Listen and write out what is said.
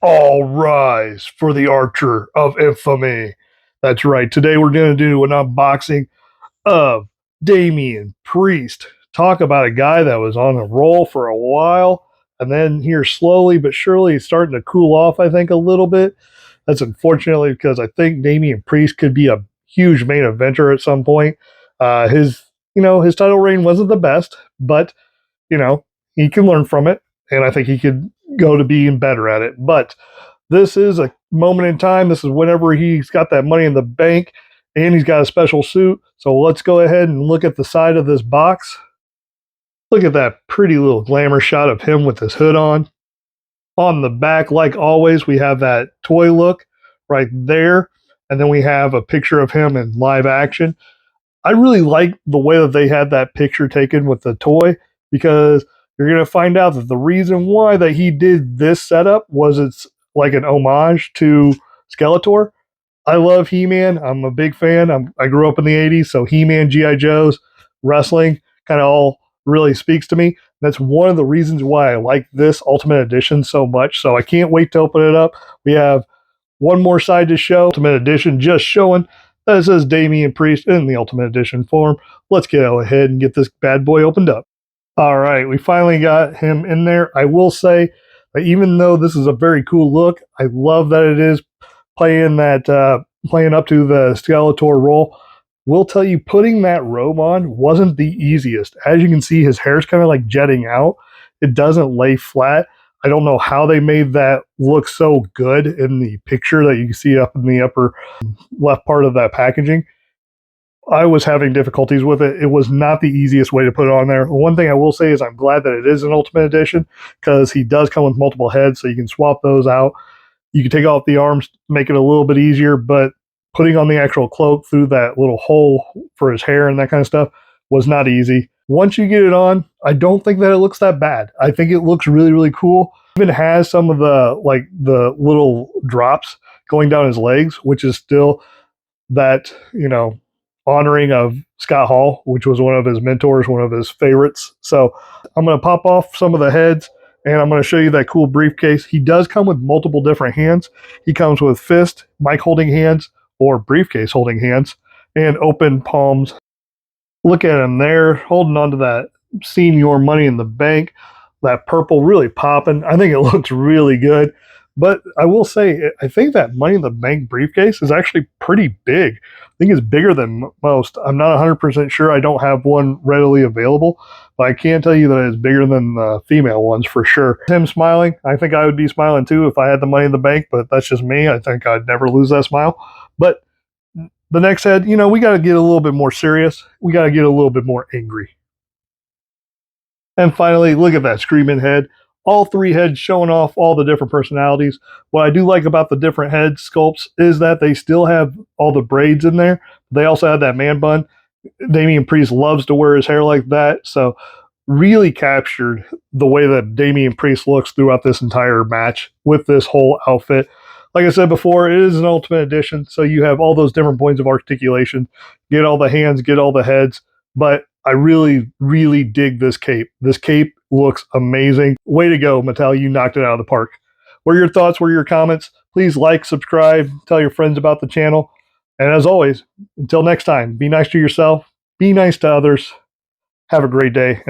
All rise for the Archer of Infamy. That's right. Today we're going to do an unboxing of Damian Priest. Talk about a guy that was on a roll for a while, and then here slowly but surely he's starting to cool off, I think, a little bit. That's unfortunately because I think Damian Priest could be a huge main eventer at some point. His title reign wasn't the best, but you know, he can learn from it, and I think he could go to being better at it. But this is a moment in time. This is whenever he's got that money in the bank and he's got a special suit. So let's go ahead and look at the side of this box. Look at that pretty little glamour shot of him with his hood on. On the back, like always, we have that toy look right there. And then we have a picture of him in live action. I really like the way that they had that picture taken with the toy, because you're going to find out that the reason why that he did this setup was it's like an homage to Skeletor. I love He-Man. I'm a big fan. I grew up in the 80s, so He-Man, G.I. Joes, wrestling kind of all really speaks to me. That's one of the reasons why I like this Ultimate Edition so much. So I can't wait to open it up. We have one more side to show. Ultimate Edition just showing that it says Damian Priest in the Ultimate Edition form. Let's go ahead and get this bad boy opened up. All right, we finally got him in there. I will say that even though this is a very cool look, I love that it is playing up to the Skeletor role. Will tell you, putting that robe on wasn't the easiest. As you can see, his hair's kind of like jetting out. It doesn't lay flat. I don't know how they made that look so good in the picture that you can see up in the upper left part of that packaging. I was having difficulties with it. It was not the easiest way to put it on there. One thing I will say is I'm glad that it is an Ultimate Edition, because he does come with multiple heads, so you can swap those out. You can take off the arms, make it a little bit easier, but putting on the actual cloak through that little hole for his hair and that kind of stuff was not easy. Once you get it on, I don't think that it looks that bad. I think it looks really, really cool. It even has some of the little drops going down his legs, which is still that, honoring of Scott Hall, which was one of his mentors, one of his favorites. So I'm going to pop off some of the heads, and I'm going to show you that cool briefcase. He does come with multiple different hands. He comes with fist, mic holding hands, or briefcase holding hands, and open palms. Look at him there, holding onto that senior money in the bank. That purple really popping. I think it looks really good. But I will say, I think that Money in the Bank briefcase is actually pretty big. I think it's bigger than most. I'm not 100% sure. I don't have one readily available, but I can tell you that it's bigger than the female ones for sure. Him smiling, I think I would be smiling too if I had the Money in the Bank, but that's just me. I think I'd never lose that smile. But the next head, we got to get a little bit more serious. We got to get a little bit more angry. And finally, look at that screaming head. All three heads showing off all the different personalities. What I do like about the different head sculpts is that they still have all the braids in there. They also have that man bun. Damian Priest loves to wear his hair like that. So really captured the way that Damian Priest looks throughout this entire match with this whole outfit. Like I said before, it is an Ultimate Edition, so you have all those different points of articulation. Get all the hands, get all the heads. But I really, really dig this cape. This cape looks amazing. Way to go, Mattel. You knocked it out of the park. What are your thoughts? What are your comments? Please like, subscribe, tell your friends about the channel. And as always, until next time, be nice to yourself, be nice to others. Have a great day.